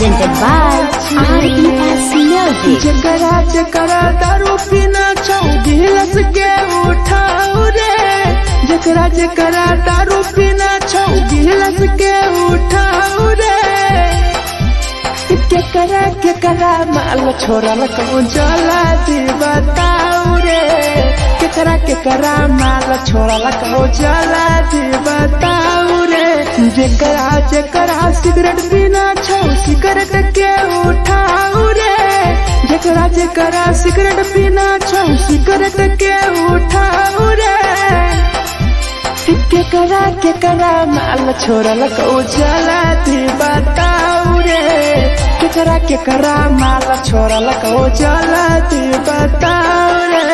presented by RES Music. जकरा जकरा दारू पीना चाहूं गिलास के उठाओ रे, जकरा जकरा दारू पीना चाहूं गिलास के उठाओ रे। केकरा माल छोड़ल कहूं जला दी बताओ रे, केकरा माल छोड़ल कहूं जला दी बताओ रे। जकरा जकरा सिगरेट पीना चाहूं सिगरेट के उठाओ रे, जकरा जकरा सिगरेट पीना चाहूं सिगरेट के उठाओ रे। केकरा माल छोड़ल कहूं जला दी बताओ रे, केकरा माल छोड़ल कहूं जला दी बताओ रे,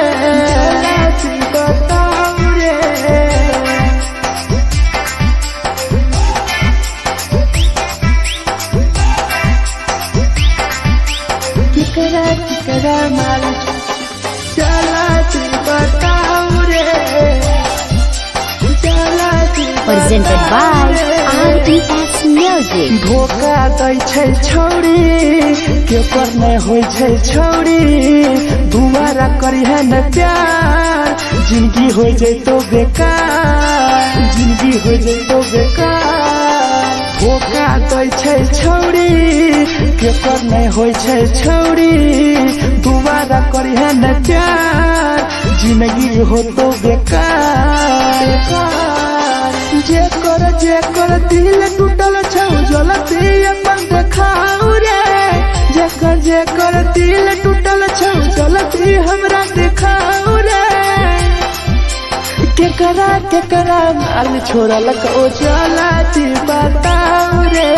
जला दी बताओ रे। केकरा माल जला दी बताओ रे, जला दी Presented by RES Music. धोखा दै छै छौरी केकर नहीं होय छै छौरी, दुबारा करिहे न प्यार जिंदगी हो जैतो बेकार, जिंदगी हो जैतो बेकार। धोखा दै छै छौरी केकर नहीं होय छै छौरी, दुबारा करिहे न प्यार जिंदगी हो तो बेकार। जेकर दिल टूटल छौ जलती अपन देखाओ रे, जेकर दिल टूटल छौ जलती हमरा देखाओ रे। केकरा माल छोड़ल कहूं जला दी बताओ रे,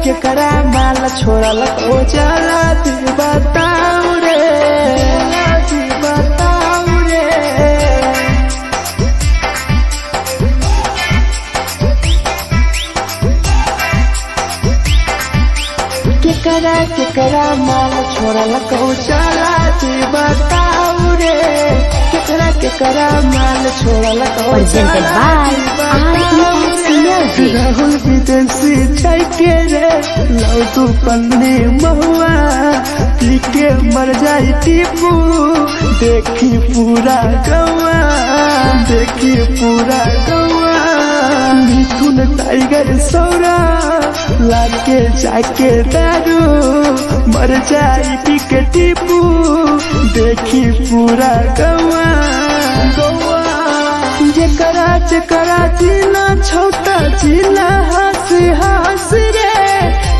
केकरा माल छोड़ल कहूं जला दी बताओ रे, जला दी बताओ रे। केकरा माल छोड़ल कहूं जला दी बताओ रे, केकरा माल छोड़ल कहूं Presented by RES Music. Rahul विदेशी छै के रे लौ तू पन्नी महुआ, पी के मर जाई टीपू देखी पूरा गौआ, देखी पूरा गौआ। मिथुन टाइगर सौरा लाके जाके दारू मर जाई पी के टीपू देखी पूरा गौआ, गौआ। जकरा जीना छोटा जीना हंसी हंसी रे,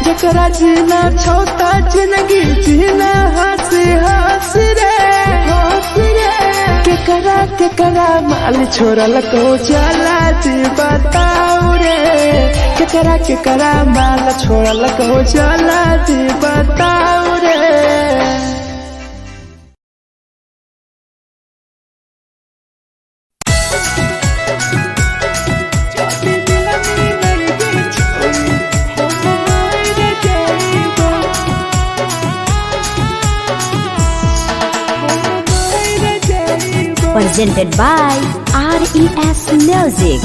जकरा जीना छोटा जिंदगी जीना हंसी हंसी रे, हंसी रे। केकरा माल छोड़ल कहूं जला दी बताओ रे, केकरा माल छोड़ल कहूं जला दी बताओ रे। Presented by RES Music.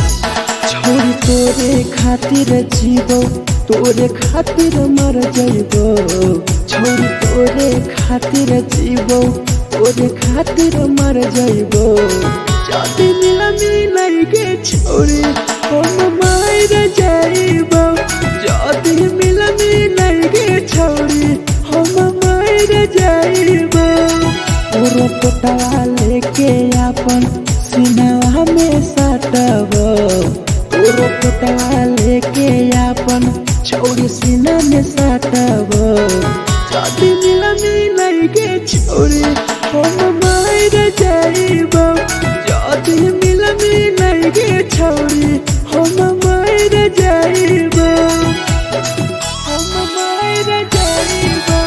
छोरी तोरे खातिर जीवो तोरे खातिर मर जइबो, छोरी तोरे खातिर जीवो तोरे खातिर मर जइबो। जदी मिलनी गे छोरी हम मर जइबो, जदी मिलनी गे छोरी हम मर जइबो। तोरो पोटवा लेके अपन सिनवा में सटबो, तोरो पोटवा लेके अपन छौरी सीना में सटबो। जदी मिलनी गे छौरी हम मर जइबो, जदी मिलनी गे छौरी हम मर जइबो, हम मर जइबो।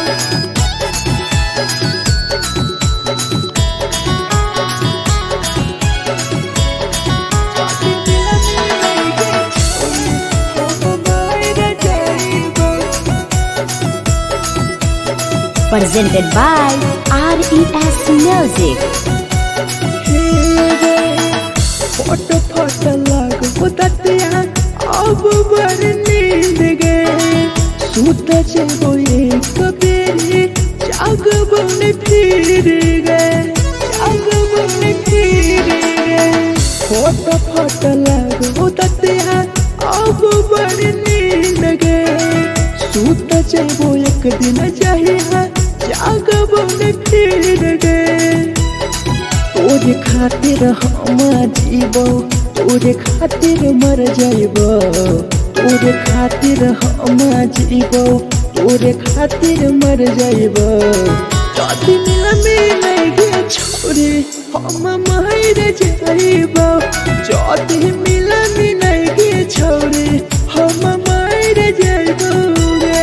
Presented by RES Music. Photo photo लग ततिया अब बड़ नींद गे, सूत जे जैबो एक दिन जहिया जागबो न फिर गे। तोरे खातिर हम जीबो, तोरे खातिर मर जाइबो, तोरे खातिर हम जीबो, तोरे खातिर मर जाइबो। जदि मिलगे छोरी हम मर जाइबो, जदि मिलगे छोरी हम मर जाइबो गे,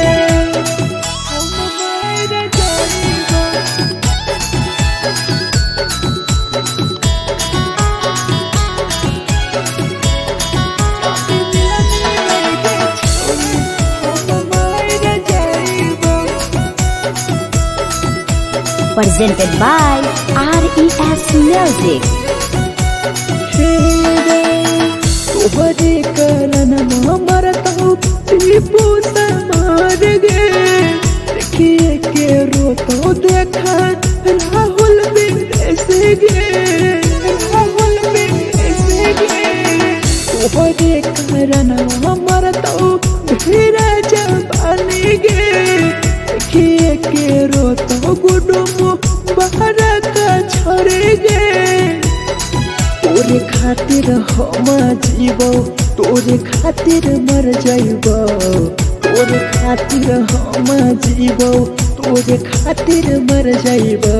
हम मर जाइबो। Presented by RES Music. तोहरे कारण मरतौ टीपू समार गे। देखिए के रोतो देखा राहुल विदेश गे, राहुल विदेश गे। तोहरे कारण मरतौ ढेरा जवानी गे। देखिए के रोतो गुडुमो बहरा का छोड़े गे। तोरे खातिर हम जीबो, तोरे खातिर मर जाइबो, तोरे खातिर हम जीबो, तोरे खातिर मर जाइबो।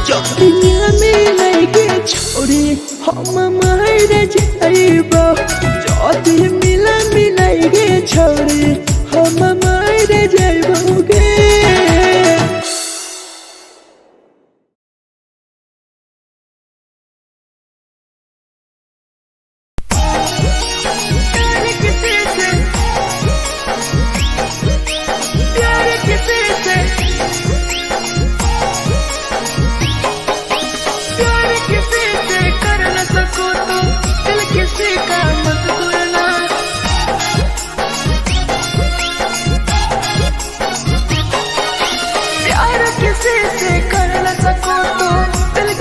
जदि मिलगे छोरी हम मर जाइबो, जदि मिलगे छोरी हम मर जाइबो गे।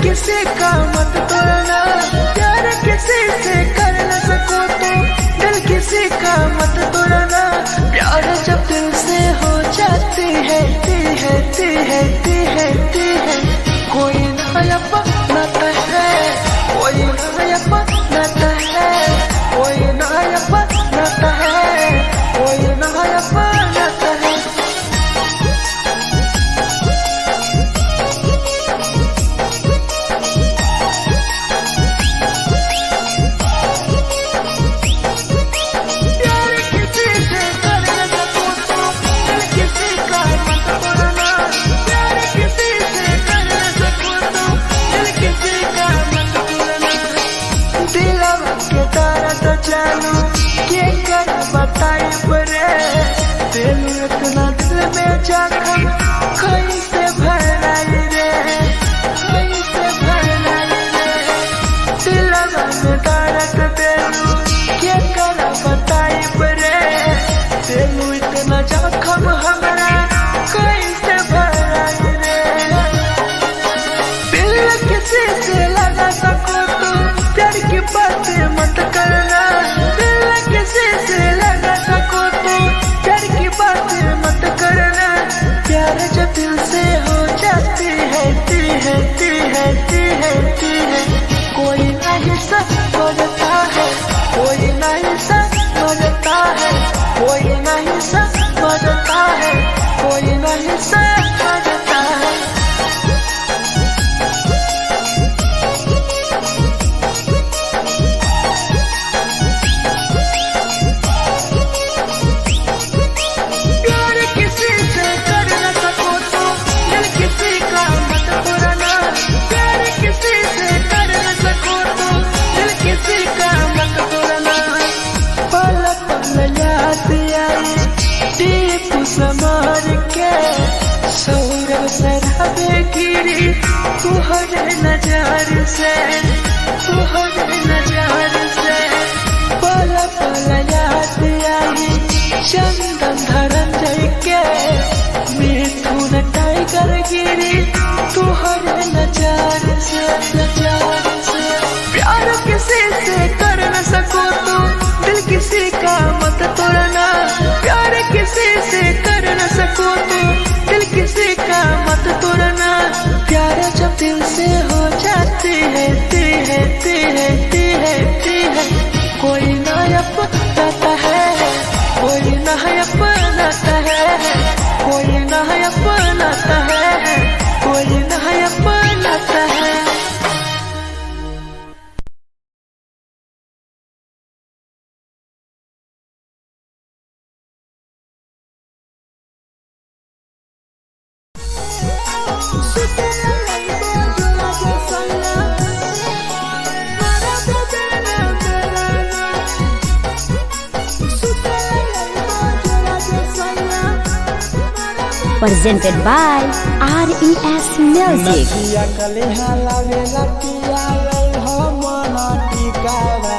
किसी का मत तोड़ना, प्यार किसी से कर न सको तो दिल किसी का मत तोड़ना। प्यार जब दिल से हो जाती है ती है ती है ती है ती है। कोई नया बनाता है, कोई नया बनाता है, कोई नया बनाता है, कोई नया बनाता है। इतना दिल में जखम कैसे भराई रे, कैसे भराई रे। दिलवा में दर्द देलू के कर बताई रे, देलू इतना जखम हमरा कैसे भराई रे। दिल किसी से लगा सको तो प्यार की बातें मत करना, दिल किसी से लगा सको तो प्यार की बातें मत करना। प्यार जब दिल से हो जाती है ती है ती है ती है ती है। कोई नहीं समझता है, कोई नहीं समझता है, कोई नहीं समझता है, कोई नहीं समझता है। समार के सौरव सराबे गिरी तुहरे नजार से, तुहरे नजार से। पल पल याद आई चंदन धरंजय के, मिथुन टाइगर गिरी तुहरे नजार से, नजार से। प्यार किसी से कर न सको तो दिल किसी का मत तोड़ना, प्यार किसी से कर न सको कोई ना अपनाता है, कोई ना अपनाता है, कोई ना अपनाता है, कोई ना अपनाता है। Presented by RES Music. नथिया कलिहा लावेला पिया लई हो मना टिकावा,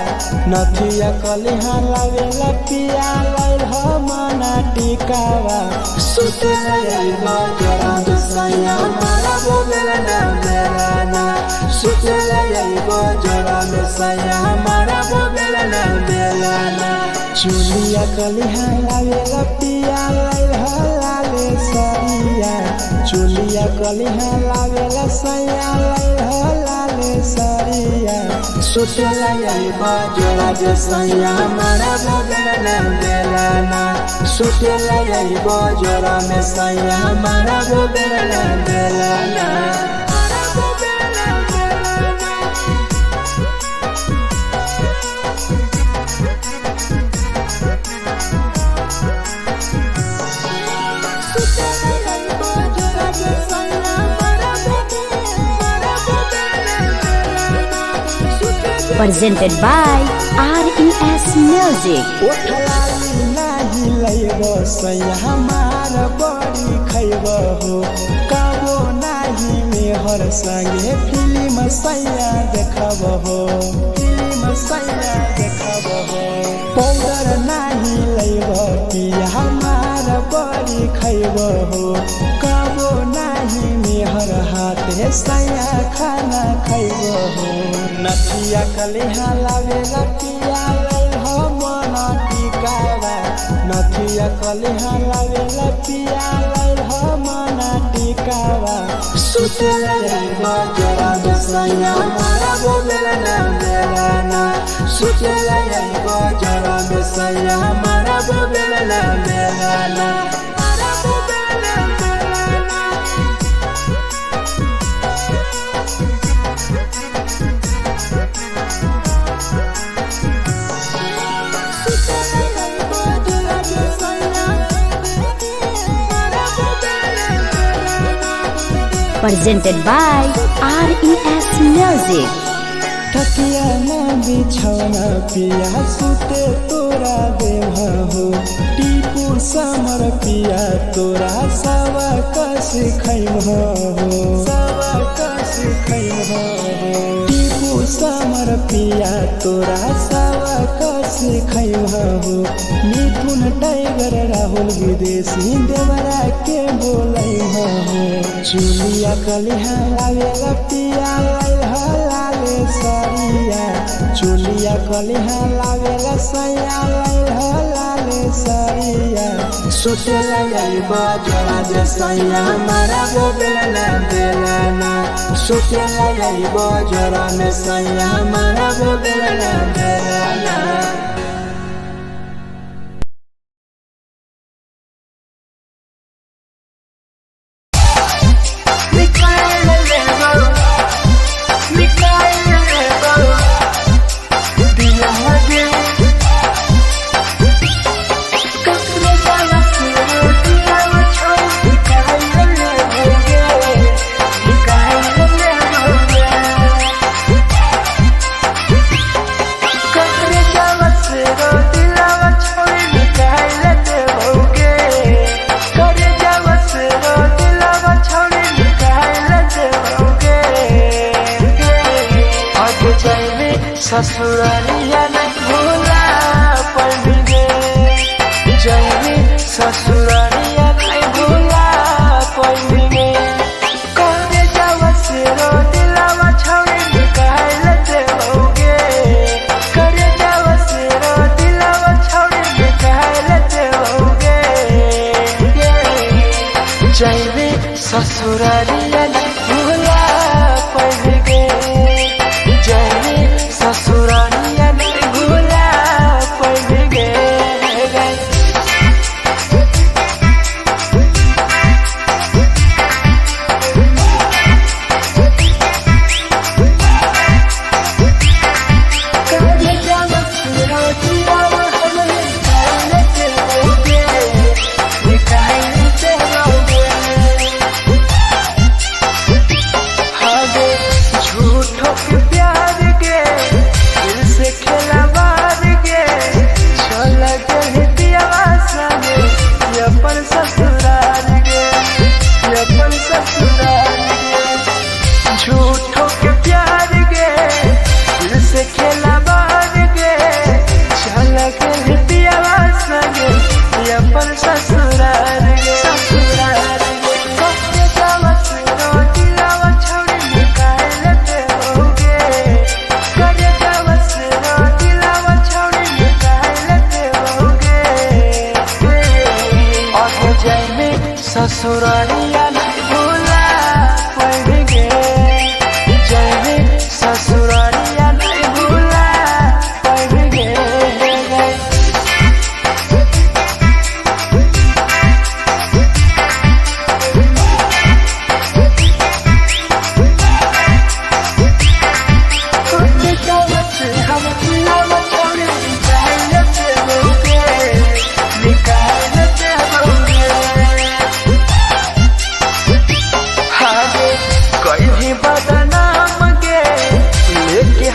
नथिया कलिहा लावेला पिया लई हो मना टिकावा। सुते लई बजरा सैया मारा बोलेला ना बेलाना, सुते लई बजरा सैया मारा बोलेला ना बेलाना। चुलिया कलिहा लावेला पिया लई हो लाले सरिया, चुलिया कलिहा लावेला सैया लई हो लाले सरिया। सुतेला यही बजरा सैया मारा बोलेला ना बेलाना, सुतेला यही बजरा में सैया मारा बोलेला ना बेलाना। Presented by RES Music. ओठलाली नाही लैबो सैया हमार बड़ी खैबो हो, कबो नाही मेहर संगे फिल्म सैया देखबो हो, फिल्म सैया देखबो हो। पाउडर नाही लैबो पिया हमार बड़ी खैबो हो, कबो नाही मेहर हाथे सैया खाना खैबो हो। नथिया कलिहा लावेला पिया लई हो मना टिकावा, नथिया कलिहा लावेला पिया लई हो मना टिकावा। सुतेला यही बजरा सैया मारा बोलेला ना बेलाना, सुतेला यही बजरा सैया मारा बोलेला ना बेलाना। Presented by RES Music. तकिया ना बिछौना पिया सुते तोरा देवा हो, टीपू समर पिया तोरा सवा कस खैम हो, सवा कस खैम हो। टीपू समर पिया तोरा सवा कस खैम हो। मिथुन टाइगर राहुल विदेशी देवरा के बोलै हो। चुलिया कलिहा लावेला पिया लई हो लाले सरिया, चुलिया कलिहा लावेला सैया लई हो लाले सरिया। सुतेला यही बजरा सैया मारा बोलेला ना बेलाना, सुतेला यही बजरा में सैया मारा बोलेला ना बेलाना। ससुरालिया नहीं भूला पड़ेंगे, जैनी ससुरालिया नहीं भूला पड़ेंगे। करे जावा से रो दिलावा छौड़ी निकाल देओगे, करे जावा से रो दिलावा छौड़ी निकाल देओगे। जैनी ससुरालिया नहीं भूला पड़ेंगे, जैनी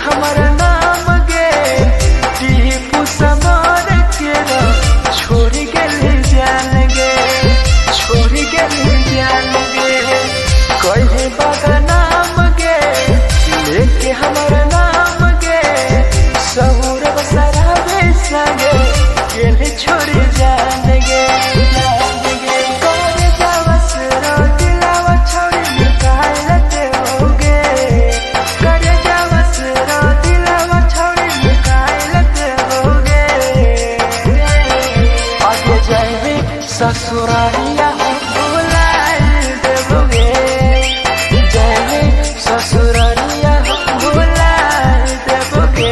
हमारा नाम गे टीपू समार के छोड़ गए जान गे छोड़ गए जान गे कहे बागा नाम गे लेके हमारा नाम गे सहूर बसरा बेसगे गेले छोड़ जान गे ससुरारिया भुलाए देबोगे जय ससुरारिया भुलाए देबोगे।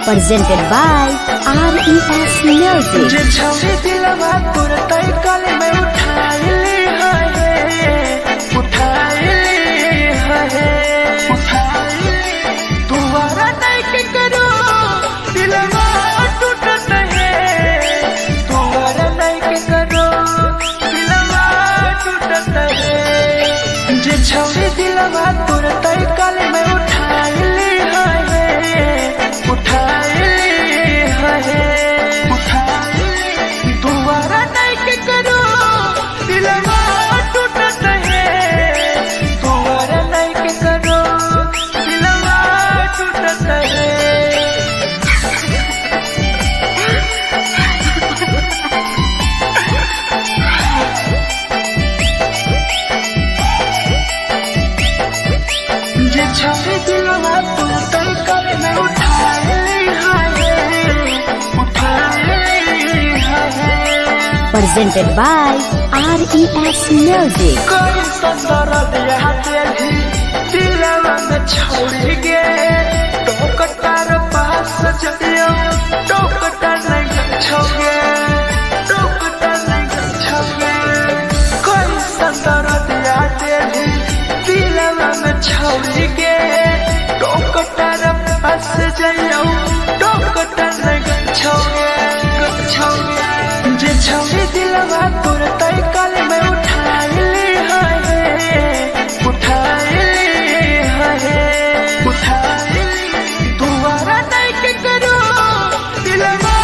Presented by RES Music. तुम्हारा नहीं करो दिलवा presented by RES Music. कोई संदर दिया तेरी दिलवा में छोड़ के टोकटार पास जइयो टोकटार नहीं छोगे टोकटार नहीं छोगे कोई संदर दिया तेरी दिलवा में छोड़ के टोकटार पास जइयो टोकटार नहीं छोगे छोगे जे छोड़ी दिलवा तोर तई कल में उठाई ली दोबारा नहीं के करो दिलवा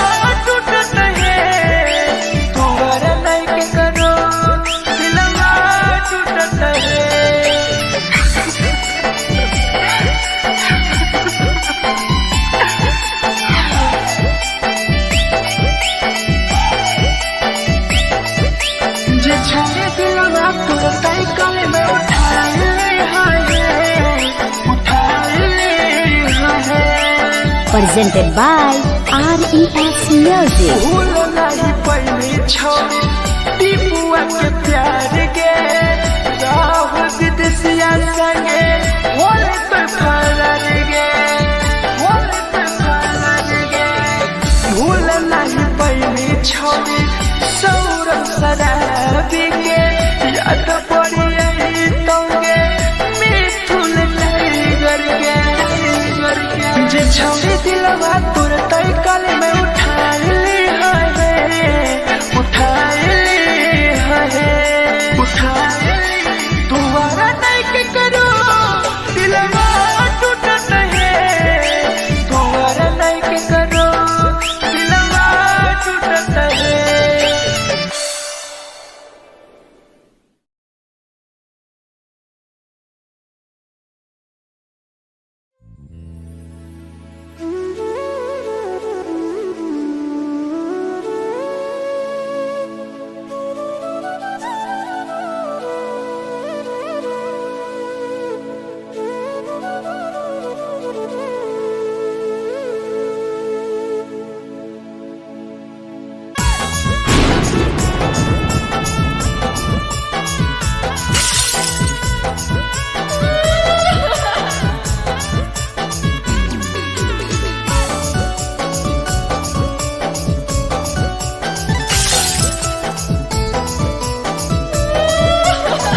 टूटत है दोबारा नहीं के करो दिलवा टूटत है छाने दिलवा तोर तई कल में उठाई Presented by RES Music. भूल नहीं पहली छोड़ी टीपुआ के प्यार के राहुल विदेशिया संगे होले तो फरार गे होले तो फरार गे भूल नहीं पहली छोड़ी सौरभ शराबी के याद पड़ी यही तोगे मिथुन टाइगर के जे छोड़ी दिलवा तोर तई कल में उठाई ली दोबारा नहीं के करो दिलवा टूटत है दोबारा नहीं के करो दिलवा टूटत है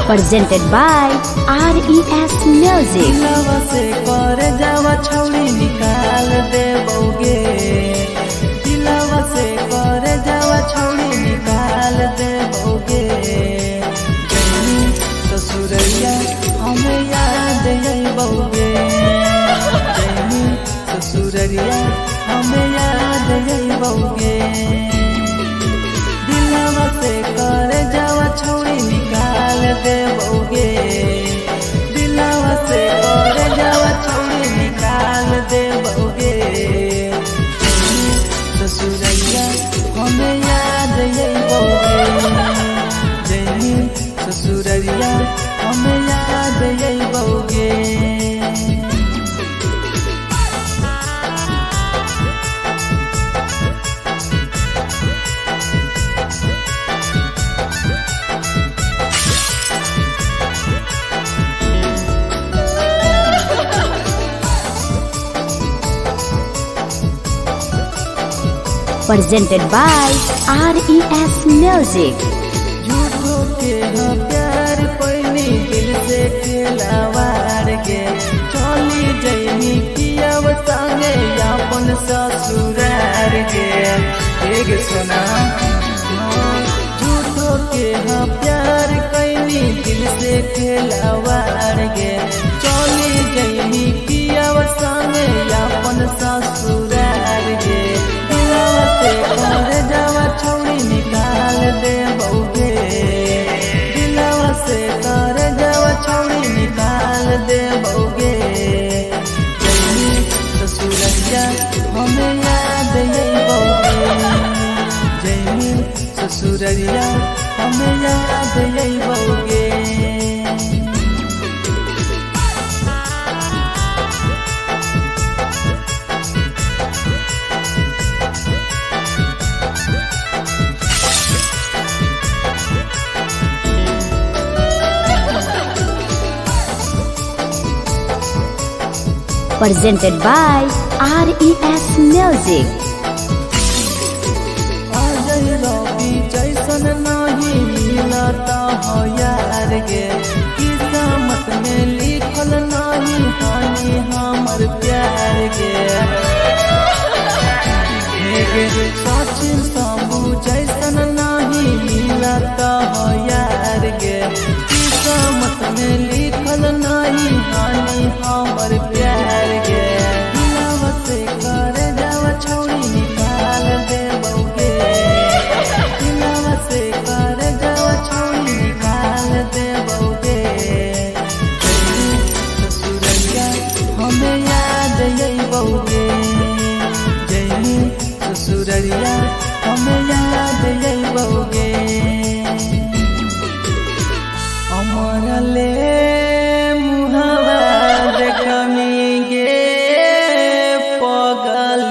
Presented by RES Music. दिलवा से कर जावा छौड़ी निकाल देबोगे दिलवा से कर जावा छौड़ी निकाल देबोगे जैनी ससुरैया हमें याद अइबोगे जैनी ससुरैया हमें याद अइबोगे दिलवा से कर जावा छौड़ी निकाल देबोगे दिलवा से कर जावा छौड़ी निकाल देबोगे ससुरैया हमें याद अइबोगे जैनी ससुरैया हमें याद अइबोगे Presented by RES Music. झूठो के हाँ प्यार पैनी दिल से खिलावार गे चली जैनी कियाव संगे अपन ससुरार गे एक सुना झूठो के हाँ प्यार कैनी दिल से खिलावार गे चली जैनी कियाव संगे अपन ससुरार गे दिलवा से कर जावा छौड़ी निकाल देबोगे दिलवा से कर जावा छौड़ी निकाल देबोगे जैनी ससुरैया हमें याद अइबोगे जैनी ससुरैया हमें याद अइबोगे presented by RES Music. जैसन नहीं मिलता हो यार गे, किस्मत में लिखल नहीं हानि हमर प्यार गे। सचिन शंभू जैसन नहीं मिलता हो यार गे, किस्मत में लिखल नहीं हानि हमर प्यार गे। दिलवा से कर जावा छोड़ी निकाल दे बउगे, दिलवा से कर जावा छोड़ी निकाल दे बउगे। ससुरैया हमें याद आई बउगे, जैनी ससुरैया हमें याद आई बउगे। अमर ले